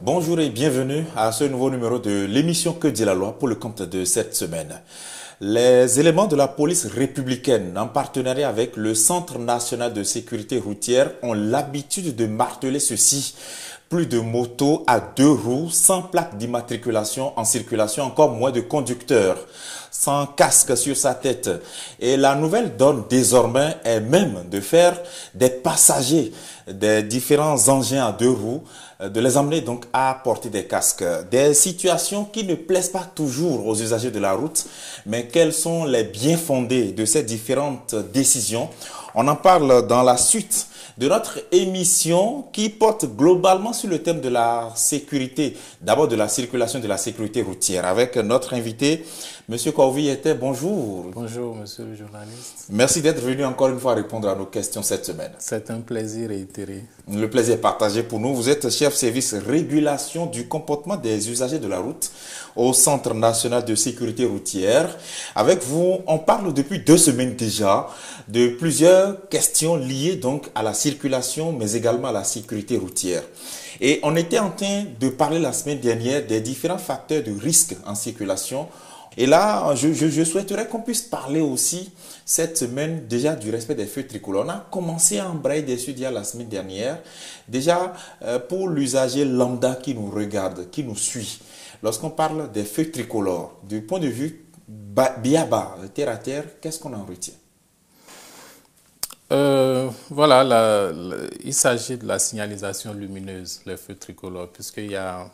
Bonjour et bienvenue à ce nouveau numéro de l'émission Que dit la loi pour le compte de cette semaine. Les éléments de la police républicaine, en partenariat avec le Centre national de sécurité routière, ont l'habitude de marteler ceci. Plus de motos à deux roues, sans plaque d'immatriculation en circulation, encore moins de conducteurs, sans casque sur sa tête. Et la nouvelle donne désormais est même de faire des passagers des différents engins à deux roues, de les emmener donc à porter des casques. Des situations qui ne plaisent pas toujours aux usagers de la route, mais quels sont les bien fondés de ces différentes décisions? On en parle dans la suite de notre émission qui porte globalement sur le thème de la sécurité, d'abord de la circulation, de la sécurité routière, avec notre invité, Monsieur Corvi était. Bonjour. Bonjour, monsieur le journaliste. Merci d'être venu encore une fois répondre à nos questions cette semaine. C'est un plaisir réitéré. Le plaisir est partagé pour nous. Vous êtes chef service régulation du comportement des usagers de la route au Centre national de sécurité routière. Avec vous, on parle depuis 2 semaines déjà de plusieurs questions liées donc à la circulation, mais également à la sécurité routière. Et on était en train de parler la semaine dernière des différents facteurs de risque en circulation. Et là, je souhaiterais qu'on puisse parler aussi cette semaine déjà du respect des feux tricolores. On a commencé à embrayer dessus déjà la semaine dernière. Déjà, pour l'usager lambda qui nous regarde, qui nous suit, lorsqu'on parle des feux tricolores, du point de vue biaba, terre à terre, qu'est-ce qu'on en retient? Il s'agit de la signalisation lumineuse, les feux tricolores, puisqu'il y a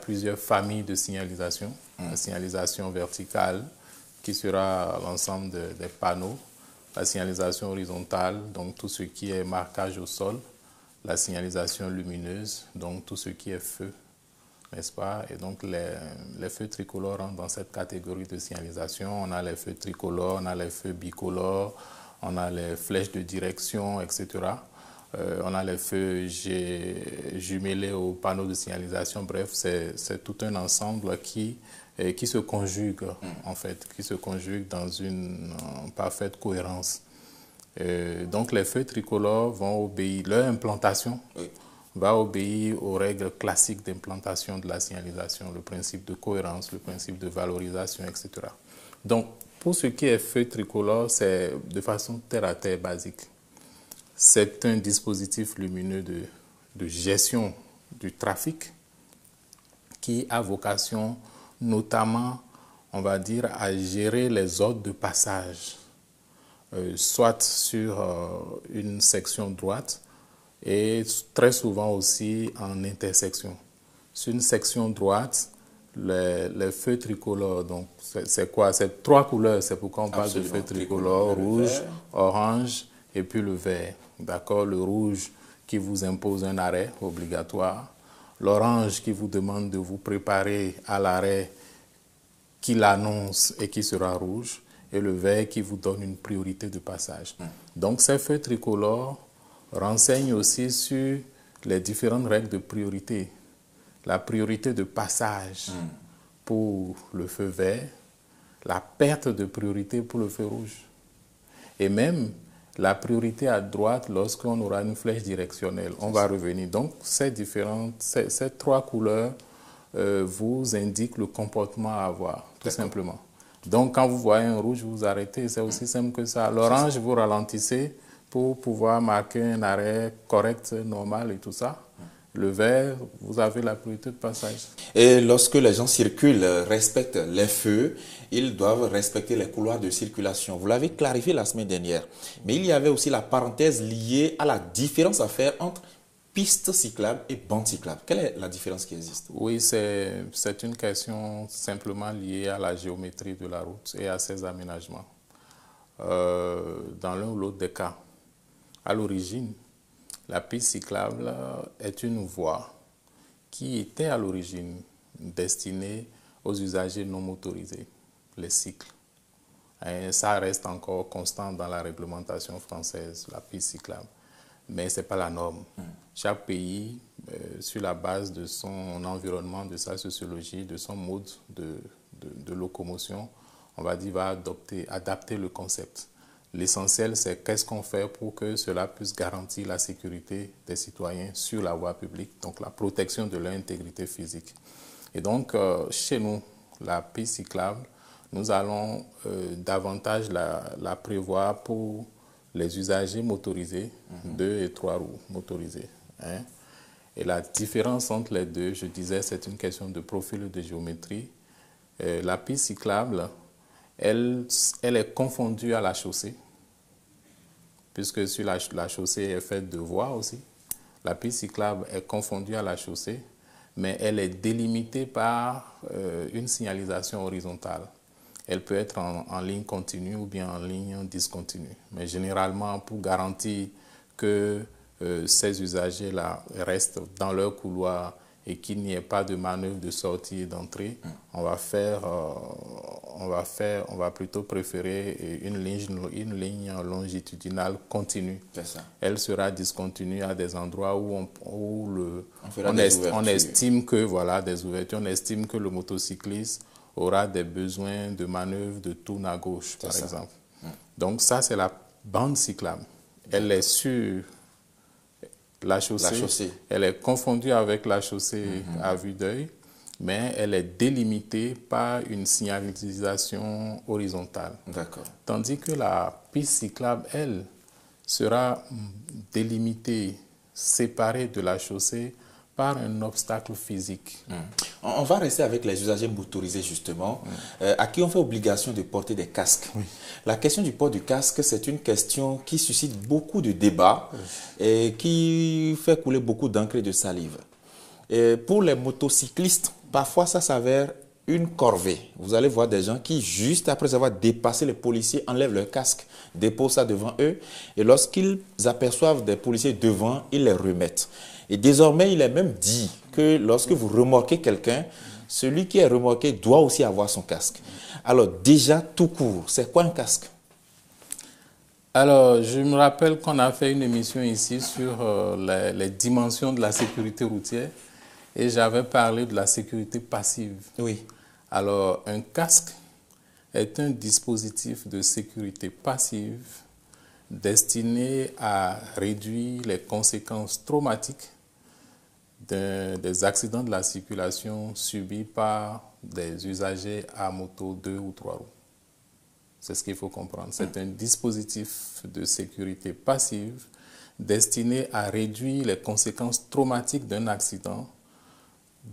plusieurs familles de signalisation. La signalisation verticale, qui sera l'ensemble des panneaux. La signalisation horizontale, donc tout ce qui est marquage au sol. La signalisation lumineuse, donc tout ce qui est feu, n'est-ce pas? Et donc les feux tricolores rentrent dans cette catégorie de signalisation. On a les feux tricolores, on a les feux bicolores, on a les flèches de direction, etc. On a les feux jumelés aux panneaux de signalisation. Bref, c'est tout un ensemble qui se conjugue, en fait, qui se conjugue dans une parfaite cohérence. Donc les feux tricolores vont obéir, leur implantation va obéir aux règles classiques d'implantation de la signalisation, le principe de cohérence, le principe de valorisation, etc. Donc, pour ce qui est feu tricolore, c'est de façon terre à terre basique. C'est un dispositif lumineux de gestion du trafic qui a vocation notamment, on va dire, à gérer les ordres de passage, soit sur une section droite et très souvent aussi en intersection. Sur une section droite, les feux tricolores, donc c'est quoi? C'est 3 couleurs, c'est pourquoi on parle de feux tricolores, rouge, orange et puis le vert. D'accord? Le rouge qui vous impose un arrêt obligatoire, l'orange qui vous demande de vous préparer à l'arrêt qui l'annonce et qui sera rouge, et le vert qui vous donne une priorité de passage. Donc ces feux tricolores renseignent aussi sur les différentes règles de priorité. La priorité de passage pour le feu vert, la perte de priorité pour le feu rouge. Et même la priorité à droite lorsqu'on aura une flèche directionnelle. On va revenir. Donc, ces 3 couleurs vous indiquent le comportement à avoir, tout simplement. Donc, quand vous voyez un rouge, vous vous arrêtez. C'est aussi simple que ça. L'orange, vous ralentissez pour pouvoir marquer un arrêt correct, normal et tout ça. Le vert, vous avez la priorité de passage. Et lorsque les gens circulent, respectent les feux, ils doivent respecter les couloirs de circulation. Vous l'avez clarifié la semaine dernière. Mais il y avait aussi la parenthèse liée à la différence à faire entre piste cyclable et bande cyclable. Quelle est la différence qui existe? Oui, c'est une question simplement liée à la géométrie de la route et à ses aménagements. Dans l'un ou l'autre des cas, à l'origine, la piste cyclable est une voie qui était à l'origine destinée aux usagers non motorisés, les cycles. Et ça reste encore constant dans la réglementation française, la piste cyclable. Mais ce n'est pas la norme. Chaque pays, sur la base de son environnement, de sa sociologie, de son mode de locomotion, on va dire, va adapter le concept. L'essentiel, c'est qu'est-ce qu'on fait pour que cela puisse garantir la sécurité des citoyens sur la voie publique, donc la protection de leur intégrité physique. Et donc, chez nous, la piste cyclable, nous allons davantage la prévoir pour les usagers motorisés, 2 et 3 roues motorisées. Hein. Et la différence entre les deux, je disais, c'est une question de profil de géométrie. La piste cyclable, elle est confondue à la chaussée, puisque sur la chaussée est faite de voies aussi. La piste cyclable est confondue à la chaussée, mais elle est délimitée par une signalisation horizontale. Elle peut être en ligne continue ou bien en ligne discontinue. Mais généralement, pour garantir que ces usagers-là restent dans leur couloir et qu'il n'y ait pas de manœuvre de sortie et d'entrée, on va plutôt préférer une ligne longitudinale continue. Elle sera discontinue à des endroits où on estime que, voilà, des ouvertures, on estime que le motocycliste aura des besoins de manœuvre de tourne à gauche, par exemple. Donc ça, c'est la bande cyclable. Elle est sur la chaussée. Elle est confondue avec la chaussée à vue d'œil, mais elle est délimitée par une signalisation horizontale. Tandis que la piste cyclable, elle, sera délimitée, séparée de la chaussée par un obstacle physique. On va rester avec les usagers motorisés justement, à qui on fait obligation de porter des casques. La question du port du casque, c'est une question qui suscite beaucoup de débats et qui fait couler beaucoup d'encre et de salive. Et pour les motocyclistes, parfois ça s'avère une corvée. Vous allez voir des gens qui, juste après avoir dépassé les policiers, enlèvent leur casque, déposent ça devant eux et lorsqu'ils aperçoivent des policiers devant, ils les remettent. Et désormais, il est même dit que lorsque vous remorquez quelqu'un, celui qui est remorqué doit aussi avoir son casque. Alors déjà, tout court, c'est quoi un casque? Alors, je me rappelle qu'on a fait une émission ici sur les dimensions de la sécurité routière et j'avais parlé de la sécurité passive. Oui. Alors, un casque est un dispositif de sécurité passive destiné à réduire les conséquences traumatiques des accidents de la circulation subis par des usagers à moto 2 ou 3 roues. C'est ce qu'il faut comprendre. C'est un dispositif de sécurité passive destiné à réduire les conséquences traumatiques d'un accident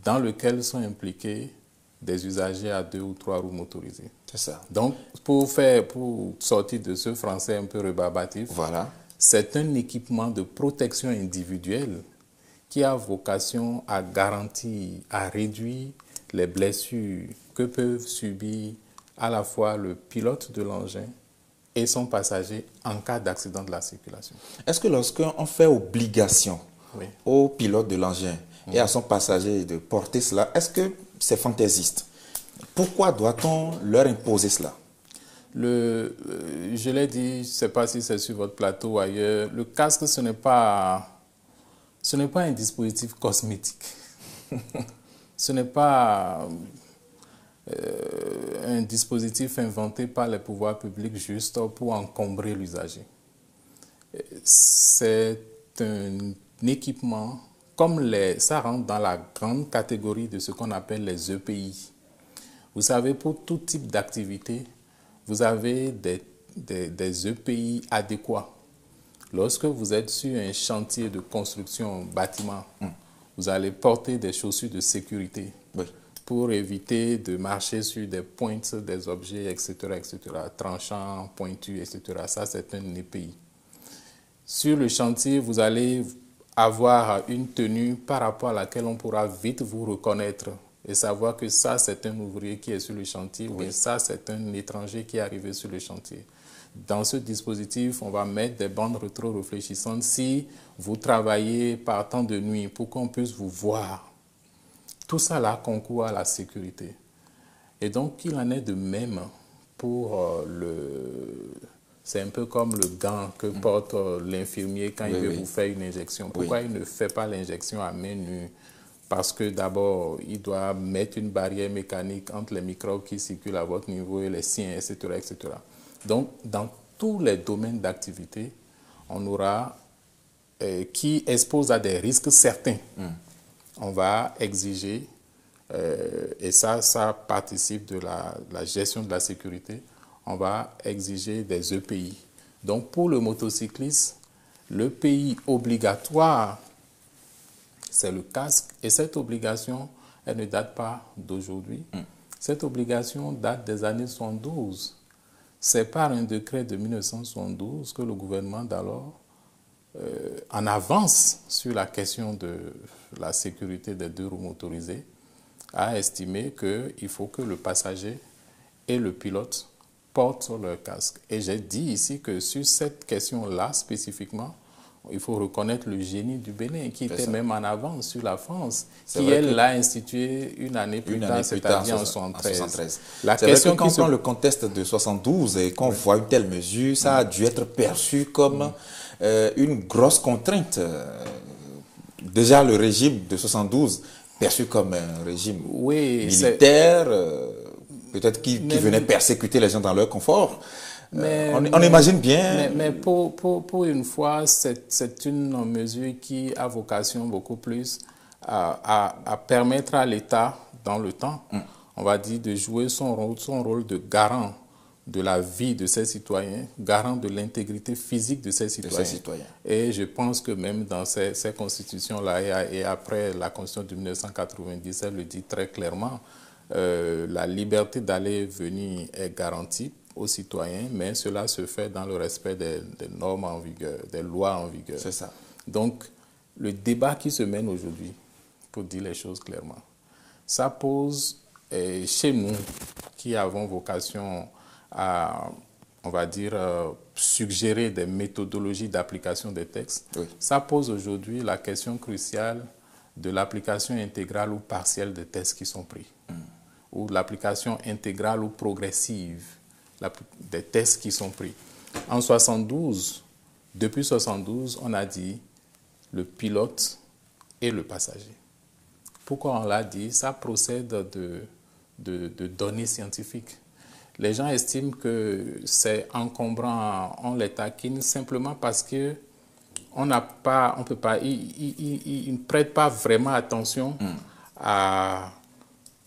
dans lequel sont impliqués des usagers à 2 ou 3 roues motorisées. C'est ça. Donc, pour sortir de ce français un peu rébarbatif, c'est un équipement de protection individuelle qui a vocation à garantir, à réduire les blessures que peuvent subir à la fois le pilote de l'engin et son passager en cas d'accident de la circulation. Est-ce que lorsqu'on fait obligation au pilote de l'engin et à son passager de porter cela, est-ce que c'est fantaisiste? Pourquoi doit-on leur imposer cela? Je l'ai dit, je ne sais pas si c'est sur votre plateau ou ailleurs, le casque, ce n'est pas un dispositif cosmétique. Ce n'est pas un dispositif inventé par les pouvoirs publics juste pour encombrer l'usager. C'est un équipement, ça rentre dans la grande catégorie de ce qu'on appelle les EPI. Vous savez, pour tout type d'activité, vous avez des EPI adéquats. Lorsque vous êtes sur un chantier de construction bâtiment, vous allez porter des chaussures de sécurité pour éviter de marcher sur des pointes, des objets, etc., tranchants, pointus, etc. Ça, c'est un EPI. Sur le chantier, vous allez avoir une tenue par rapport à laquelle on pourra vite vous reconnaître et savoir que ça, c'est un ouvrier qui est sur le chantier ou bien ça, c'est un étranger qui est arrivé sur le chantier. Dans ce dispositif, on va mettre des bandes rétro-réfléchissantes si vous travaillez partant de nuit pour qu'on puisse vous voir. Tout ça là concourt à la sécurité. Et donc, il en est de même pour c'est un peu comme le gant que porte l'infirmier quand il veut vous faire une injection. Pourquoi il ne fait pas l'injection à main nue? Parce que d'abord, il doit mettre une barrière mécanique entre les microbes qui circulent à votre niveau et les siens, etc., etc. Donc, dans tous les domaines d'activité, on aura qui exposent à des risques certains. On va exiger, et ça participe de la gestion de la sécurité, on va exiger des EPI. Donc pour le motocycliste, l'EPI obligatoire, c'est le casque, et cette obligation, elle ne date pas d'aujourd'hui. Cette obligation date des années 72. C'est par un décret de 1972 que le gouvernement d'alors, en avance sur la question de la sécurité des deux roues motorisées, a estimé qu'il faut que le passager et le pilote portent leur casque. Et j'ai dit ici que sur cette question-là spécifiquement, il faut reconnaître le génie du Bénin, qui était même en avance sur la France, qui, elle, l'a institué une année plus tard, c'est-à-dire en 1973. La question, quand on prend le contexte de 72 et qu'on voit une telle mesure, ça a dû être perçu comme une grosse contrainte. Déjà, le régime de 72, perçu comme un régime militaire, peut-être qui venait persécuter les gens dans leur confort. On imagine bien. Mais pour une fois, c'est une mesure qui a vocation beaucoup plus à permettre à l'État, dans le temps, on va dire, de jouer son rôle de garant de la vie de ses citoyens, garant de l'intégrité physique de ses citoyens. Et je pense que même dans ces constitutions-là, et après la Constitution de 1990, elle le dit très clairement, la liberté d'aller et venir est garantie aux citoyens, mais cela se fait dans le respect des normes en vigueur, des lois en vigueur. C'est ça. Donc, le débat qui se mène aujourd'hui, pour dire les choses clairement, ça pose, chez nous, qui avons vocation à, on va dire, suggérer des méthodologies d'application des textes, ça pose aujourd'hui la question cruciale de l'application intégrale ou partielle des tests qui sont pris, ou l'application intégrale ou progressive des tests qui sont pris. En 72, depuis 72, on a dit le pilote et le passager. Pourquoi on l'a dit? Ça procède de données scientifiques. Les gens estiment que c'est encombrant, on les taquine simplement parce que on peut pas, ils ne prêtent pas vraiment attention à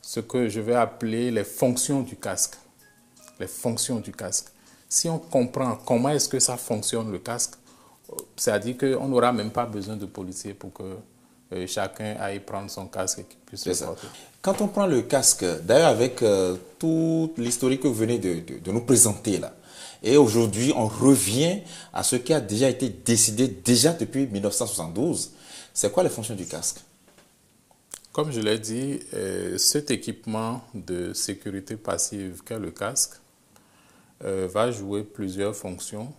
ce que je vais appeler les fonctions du casque. Les fonctions du casque. Si on comprend comment est-ce que ça fonctionne le casque, c'est-à-dire qu'on n'aura même pas besoin de policiers pour que chacun aille prendre son casque et qu'il puisse le porter. Quand on prend le casque, d'ailleurs avec toute l'historique que vous venez de nous présenter là, et aujourd'hui on revient à ce qui a déjà été décidé déjà depuis 1972, c'est quoi les fonctions du casque? Comme je l'ai dit, cet équipement de sécurité passive qu'est le casque va jouer plusieurs fonctions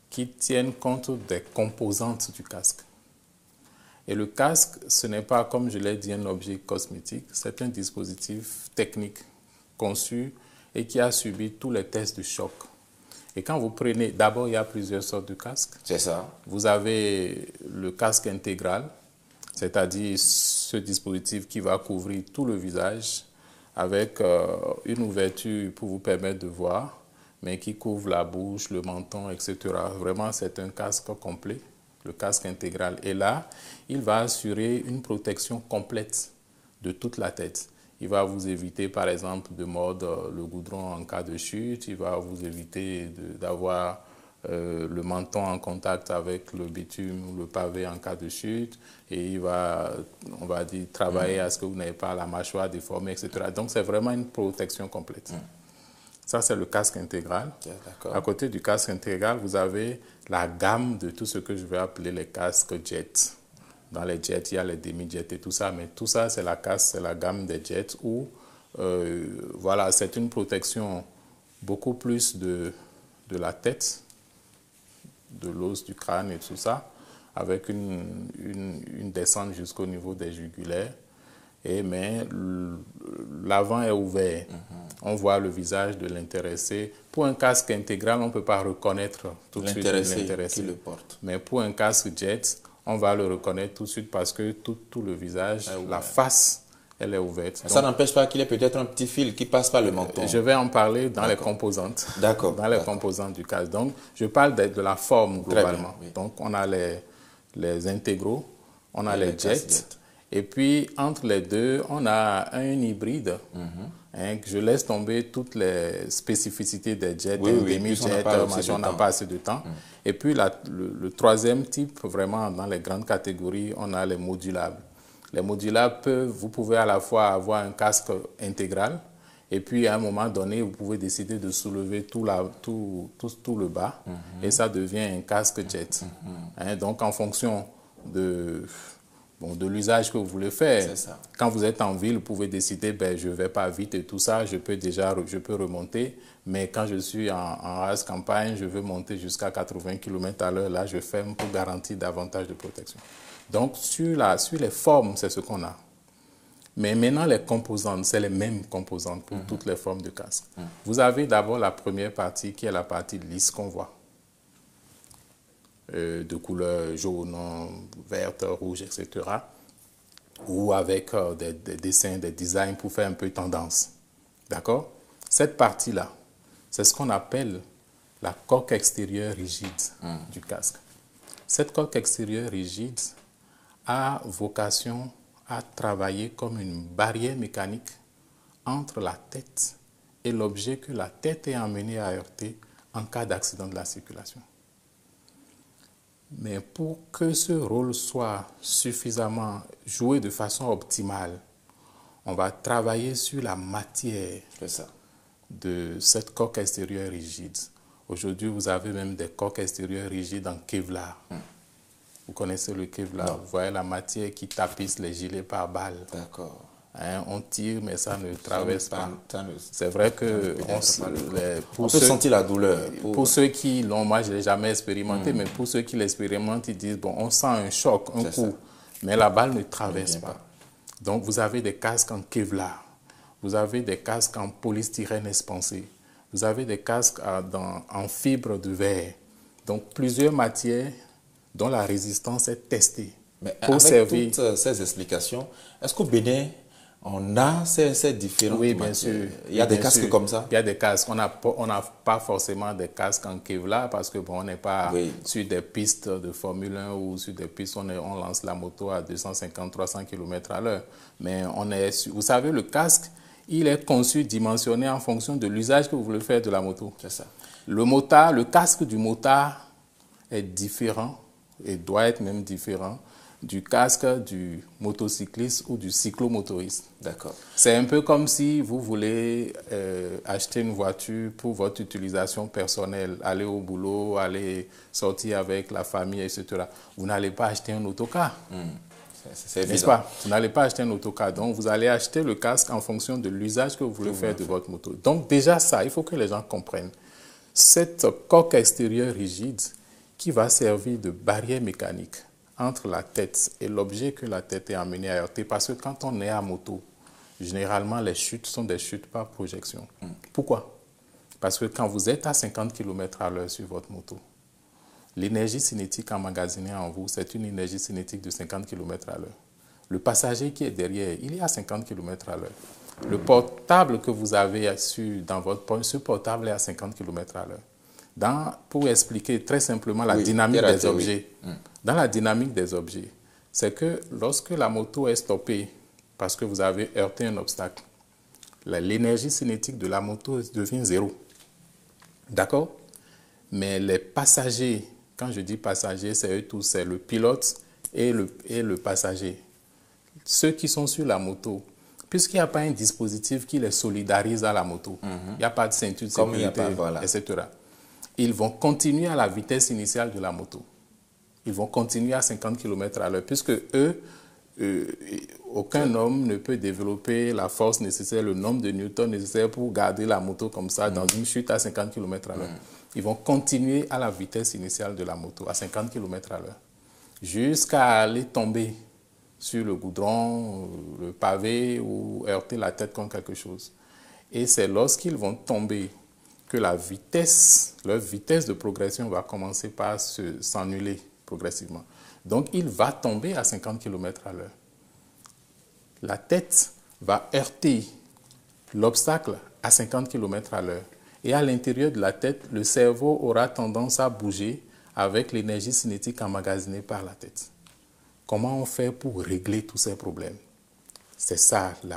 qui tiennent compte des composantes du casque. Et le casque, ce n'est pas, comme je l'ai dit, un objet cosmétique, c'est un dispositif technique conçu et qui a subi tous les tests de choc. Et quand vous prenez, d'abord il y a plusieurs sortes de casques. C'est ça. Vous avez le casque intégral, c'est-à-dire ce dispositif qui va couvrir tout le visage avec une ouverture pour vous permettre de voir, mais qui couvre la bouche, le menton, etc. Vraiment, c'est un casque complet, le casque intégral. Et là, il va assurer une protection complète de toute la tête. Il va vous éviter, par exemple, de mordre le goudron en cas de chute. Il va vous éviter d'avoir le menton en contact avec le bitume ou le pavé en cas de chute. Et il va, on va dire, travailler à ce que vous n'ayez pas la mâchoire déformée, etc. Donc, c'est vraiment une protection complète. Ça, c'est le casque intégral. À côté du casque intégral, vous avez la gamme de tout ce que je vais appeler les casques jets. Dans les jets, il y a les demi-jets et tout ça, mais tout ça, c'est la gamme des jets où, voilà, c'est une protection beaucoup plus de la tête, de l'os du crâne et tout ça, avec une descente jusqu'au niveau des jugulaires. Mais l'avant est ouvert. On voit le visage de l'intéressé. Pour un casque intégral, on ne peut pas reconnaître tout de suite l'intéressé qui le porte. Mais pour un casque jet, on va le reconnaître tout de suite parce que tout le visage, la face elle est ouverte. Ça n'empêche pas qu'il y ait peut-être un petit fil qui passe par le menton. Je vais en parler dans les composantes. D'accord. Dans les composantes du casque. Donc, je parle de la forme globalement. Bien, oui. Donc, on a les intégraux, on a les jets. Et puis, entre les deux, on a un hybride. Je laisse tomber toutes les spécificités des jets, des demi-jets, on n'a pas assez de temps. Et puis, le troisième type, vraiment, dans les grandes catégories, on a les modulables. Les modulables vous pouvez à la fois avoir un casque intégral, et puis à un moment donné, vous pouvez décider de soulever tout le bas, et ça devient un casque jet. Donc, en fonction de l'usage que vous voulez faire. Quand vous êtes en ville, vous pouvez décider, je ne vais pas vite et tout ça, je peux remonter. Mais quand je suis en race campagne, je veux monter jusqu'à 80 km à l'heure. Là, je ferme pour garantir davantage de protection. Donc, sur les formes, c'est ce qu'on a. Mais maintenant, les composantes, c'est les mêmes composantes pour toutes les formes de casque. Vous avez d'abord la première partie qui est la partie lisse qu'on voit. De couleur jaune, verte, rouge, etc. Ou avec des dessins, des designs pour faire un peu tendance. D'accord? Cette partie-là, c'est ce qu'on appelle la coque extérieure rigide du casque. Cette coque extérieure rigide a vocation à travailler comme une barrière mécanique entre la tête et l'objet que la tête est amenée à heurter en cas d'accident de la circulation. Mais pour que ce rôle soit suffisamment joué de façon optimale, on va travailler sur la matière de cette coque extérieure rigide. Aujourd'hui, vous avez même des coques extérieures rigides en Kevlar. Vous connaissez le Kevlar? Non. Vous voyez la matière qui tapisse les gilets par balle. D'accord. On tire, mais ça ne traverse pas. C'est vrai que on peut sentir la douleur. Pour ceux qui l'ont, moi je ne l'ai jamais expérimenté, mais pour ceux qui l'expérimentent, ils disent, on sent un choc, un coup, mais la balle ne traverse pas. Donc vous avez des casques en Kevlar, vous avez des casques en polystyrène expansé, vous avez des casques en fibre de verre. Donc plusieurs matières dont la résistance est testée. Mais pour servir toutes ces explications, est-ce qu'au Bénin, on a ces différentes Oui, bien sûr. Il y a des casques comme ça? Il y a des casques. On n'a pas forcément des casques en Kevlar parce que on n'est pas sur des pistes de Formule 1 ou sur des pistes où on lance la moto à 250-300 km à l'heure. Mais vous savez, le casque, il est conçu, dimensionné en fonction de l'usage que vous voulez faire de la moto. C'est ça. Le casque du motard est différent et doit être même différent du casque du motocycliste ou du cyclomotoriste. D'accord. C'est un peu comme si vous voulez acheter une voiture pour votre utilisation personnelle, aller au boulot, aller sortir avec la famille, etc. Vous n'allez pas acheter un autocar. N'est-ce pas? Vous n'allez pas acheter un autocar. Donc, vous allez acheter le casque en fonction de l'usage que vous voulez faire de votre moto. Donc, déjà ça, il faut que les gens comprennent. Cette coque extérieure rigide qui va servir de barrière mécanique entre la tête et l'objet que la tête est amenée à heurter. Parce que quand on est à moto, généralement, les chutes sont des chutes par projection. Pourquoi? Parce que quand vous êtes à 50 km à l'heure sur votre moto, l'énergie cinétique emmagasinée en vous, c'est une énergie cinétique de 50 km à l'heure. Le passager qui est derrière, il est à 50 km à l'heure. Le portable que vous avez dans votre poche, ce portable est à 50 km à l'heure. Pour expliquer très simplement la dynamique des objets, dans la dynamique des objets, c'est que lorsque la moto est stoppée parce que vous avez heurté un obstacle, l'énergie cinétique de la moto devient zéro. D'accord? Mais les passagers, quand je dis passagers, c'est eux tous, c'est le pilote et le passager. Ceux qui sont sur la moto, puisqu'il n'y a pas un dispositif qui les solidarise à la moto, il n'y a pas de ceinture de sécurité, etc. Ils vont continuer à la vitesse initiale de la moto. Ils vont continuer à 50 km à l'heure, puisque aucun homme ne peut développer la force nécessaire, le nombre de newtons nécessaire pour garder la moto comme ça dans une chute à 50 km à l'heure. Ils vont continuer à la vitesse initiale de la moto, à 50 km à l'heure, jusqu'à aller tomber sur le goudron, le pavé ou heurter la tête contre quelque chose. Et c'est lorsqu'ils vont tomber que leur vitesse de progression va commencer par s'annuler progressivement. Donc, il va tomber à 50 km à l'heure. La tête va heurter l'obstacle à 50 km à l'heure. Et à l'intérieur de la tête, le cerveau aura tendance à bouger avec l'énergie cinétique emmagasinée par la tête. Comment on fait pour régler tous ces problèmes? C'est ça, le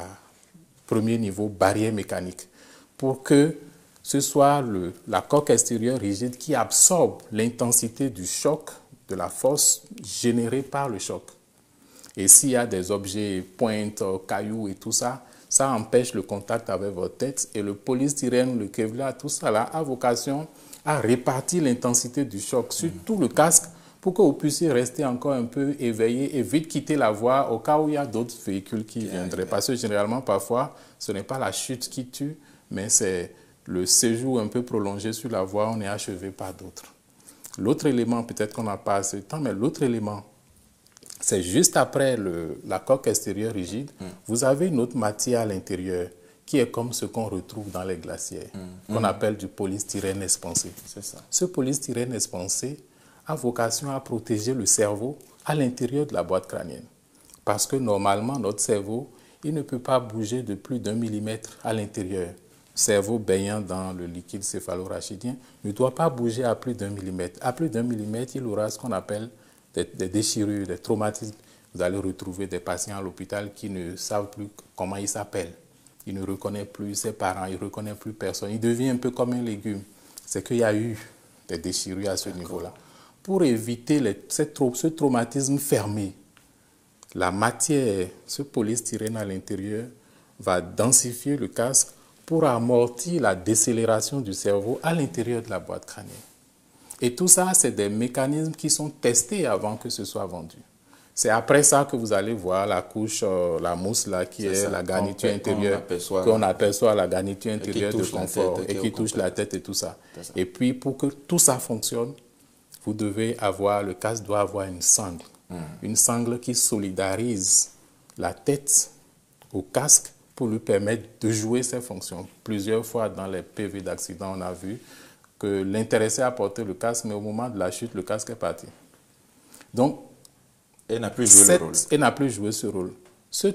premier niveau, barrière mécanique. Pour que ce soit la coque extérieure rigide qui absorbe l'intensité du choc, de la force générée par le choc. Et s'il y a des objets, pointes, cailloux et tout ça, ça empêche le contact avec votre tête. Et le polystyrène, le Kevlar, tout ça là, a vocation à répartir l'intensité du choc sur tout le casque pour que vous puissiez rester encore un peu éveillé et vite quitter la voie au cas où il y a d'autres véhicules qui viendraient. Parce que généralement, parfois, ce n'est pas la chute qui tue, mais c'est le séjour un peu prolongé sur la voie, on est achevé par d'autres. L'autre élément, peut-être qu'on n'a pas assez de temps, mais l'autre élément, c'est juste après la coque extérieure rigide, vous avez une autre matière à l'intérieur qui est comme ce qu'on retrouve dans les glaciers, qu'on appelle du polystyrène expansé. C'est ça. Ce polystyrène expansé a vocation à protéger le cerveau à l'intérieur de la boîte crânienne. Parce que normalement, notre cerveau, il ne peut pas bouger de plus d'1 millimètre à l'intérieur. Le cerveau baignant dans le liquide céphalorachidien ne doit pas bouger à plus d'1 millimètre. À plus d'1 millimètre, il aura ce qu'on appelle des déchirures, des traumatismes. Vous allez retrouver des patients à l'hôpital qui ne savent plus comment ils s'appellent. Ils ne reconnaissent plus ses parents, ils ne reconnaissent plus personne. Il devient un peu comme un légume. C'est qu'il y a eu des déchirures à ce niveau-là. Pour éviter ce traumatisme fermé, la matière, ce polystyrène à l'intérieur, va densifier le casque pour amortir la décélération du cerveau à l'intérieur de la boîte crânienne. Et tout ça, c'est des mécanismes qui sont testés avant que ce soit vendu. C'est après ça que vous allez voir la couche, la mousse là, qui est la garniture intérieure, qu'on aperçoit la garniture intérieure de confort et qui touche la tête et tout ça. Et puis, pour que tout ça fonctionne, vous devez avoir, le casque doit avoir une sangle. Une sangle qui solidarise la tête au casque pour lui permettre de jouer ses fonctions. Plusieurs fois dans les PV d'accident, on a vu que l'intéressé a porté le casque, mais au moment de la chute, le casque est parti. Donc, elle n'a plus joué le rôle. Elle n'a plus joué ce rôle. Ce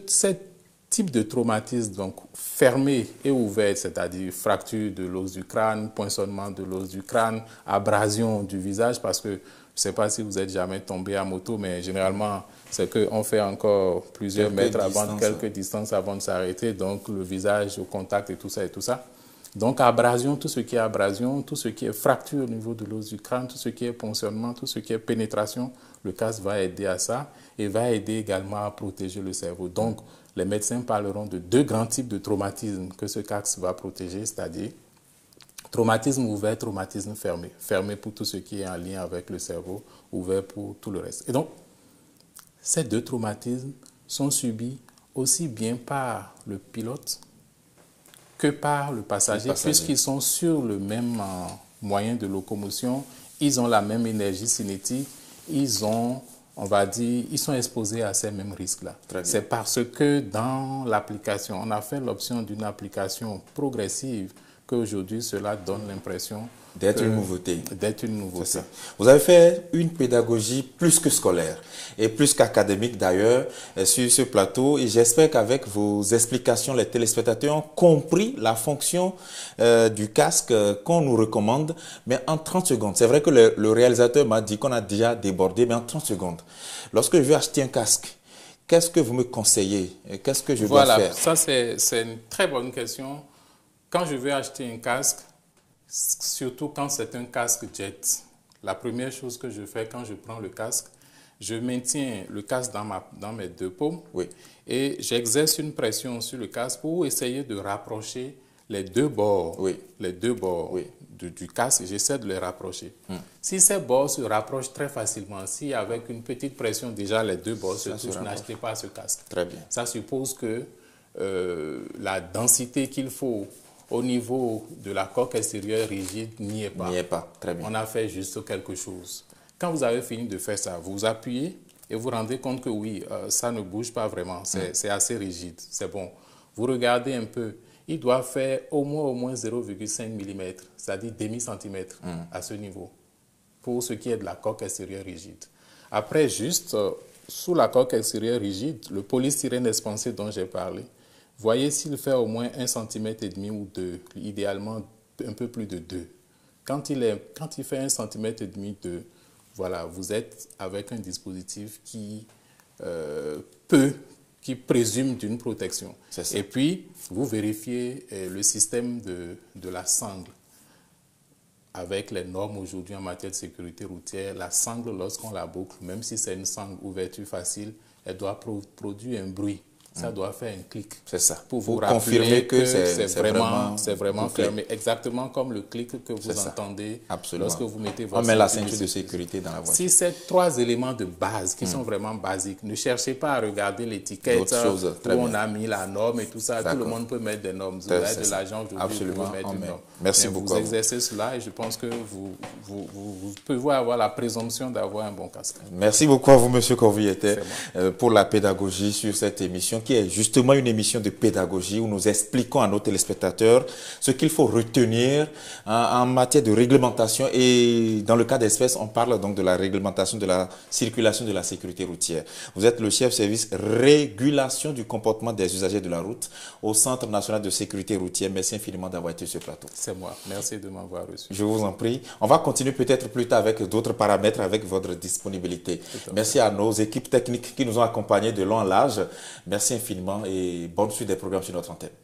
type de traumatisme, donc fermé et ouvert, c'est-à-dire fracture de l'os du crâne, poinçonnement de l'os du crâne, abrasion du visage, parce que je ne sais pas si vous êtes jamais tombé à moto, mais généralement, c'est qu'on fait encore plusieurs mètres avant, quelques distances avant de s'arrêter, donc le visage au contact et tout ça et tout ça. Donc abrasion, tout ce qui est abrasion, tout ce qui est fracture au niveau de l'os du crâne, tout ce qui est ponctionnement, tout ce qui est pénétration, le casque va aider à ça et va aider également à protéger le cerveau. Donc, les médecins parleront de deux grands types de traumatismes que ce casque va protéger, c'est-à-dire traumatisme ouvert, traumatisme fermé. Fermé pour tout ce qui est en lien avec le cerveau, ouvert pour tout le reste. Et donc, ces deux traumatismes sont subis aussi bien par le pilote que par le passager. Puisqu'ils sont sur le même moyen de locomotion, ils ont la même énergie cinétique, ils ont, on va dire, ils sont exposés à ces mêmes risques-là. C'est parce que dans l'application, on a fait l'option d'une application progressive qu'aujourd'hui, cela donne l'impression d'être une nouveauté. D'être une nouveauté. Vous avez fait une pédagogie plus que scolaire et plus qu'académique d'ailleurs sur ce plateau et j'espère qu'avec vos explications, les téléspectateurs ont compris la fonction du casque qu'on nous recommande. Mais en 30 secondes, c'est vrai que le réalisateur m'a dit qu'on a déjà débordé, mais en 30 secondes, lorsque je veux acheter un casque, qu'est-ce que vous me conseillez? Qu'est-ce que je dois faire? Ça c'est une très bonne question. Quand je veux acheter un casque, surtout quand c'est un casque jet, la première chose que je fais quand je prends le casque, je maintiens le casque dans mes deux paumes et j'exerce une pression sur le casque pour essayer de rapprocher les deux bords, du casque, j'essaie de les rapprocher. Si ces bords se rapprochent très facilement, si avec une petite pression déjà les deux bords se touchent, n'achetez pas ce casque. Très bien. Ça suppose que la densité qu'il faut au niveau de la coque extérieure rigide n'y est pas. N'y est pas, très bien. On a fait juste quelque chose. Quand vous avez fini de faire ça, vous appuyez et vous rendez compte que oui, ça ne bouge pas vraiment, c'est assez rigide, c'est bon. Vous regardez un peu, il doit faire au moins 0,5 mm, c'est-à-dire demi-centimètre à ce niveau, pour ce qui est de la coque extérieure rigide. Après, juste sous la coque extérieure rigide, le polystyrène expansé dont j'ai parlé, voyez s'il fait au moins 1,5 cm ou 2, idéalement un peu plus de 2. Quand il fait 1,5 cm, 2, voilà, vous êtes avec un dispositif qui présume d'une protection. Et puis, vous vérifiez le système de la sangle. Avec les normes aujourd'hui en matière de sécurité routière, la sangle, lorsqu'on la boucle, même si c'est une sangle ouverture facile, elle doit produire un bruit. Ça doit faire un clic. C'est ça. Pour vous confirmer que c'est vraiment fermé. Exactement comme le clic que vous entendez lorsque vous mettez votre ceinture. On met la ceinture de sécurité dans la voiture. Si c'est 3 éléments de base qui sont vraiment basiques, ne cherchez pas à regarder l'étiquette où on a mis la norme et tout ça. Tout le monde peut mettre des normes. Vous avez de l'argent aujourd'hui, vous pouvez mettre une norme. Merci beaucoup. Vous exercez cela et je pense que vous pouvez avoir la présomption d'avoir un bon casque. Merci beaucoup à vous, M. Corvietet, pour la pédagogie sur cette émission, qui est justement une émission de pédagogie où nous expliquons à nos téléspectateurs ce qu'il faut retenir en matière de réglementation. Et dans le cas d'espèce, on parle donc de la réglementation de la circulation de la sécurité routière. Vous êtes le chef service régulation du comportement des usagers de la route au Centre national de sécurité routière. Merci infiniment d'avoir été sur ce plateau. C'est moi. Merci de m'avoir reçu. Je vous en prie. On va continuer peut-être plus tard avec d'autres paramètres, avec votre disponibilité. Merci à nos équipes techniques qui nous ont accompagnés de long en large. Merci infiniment et bonne suite des programmes sur notre antenne.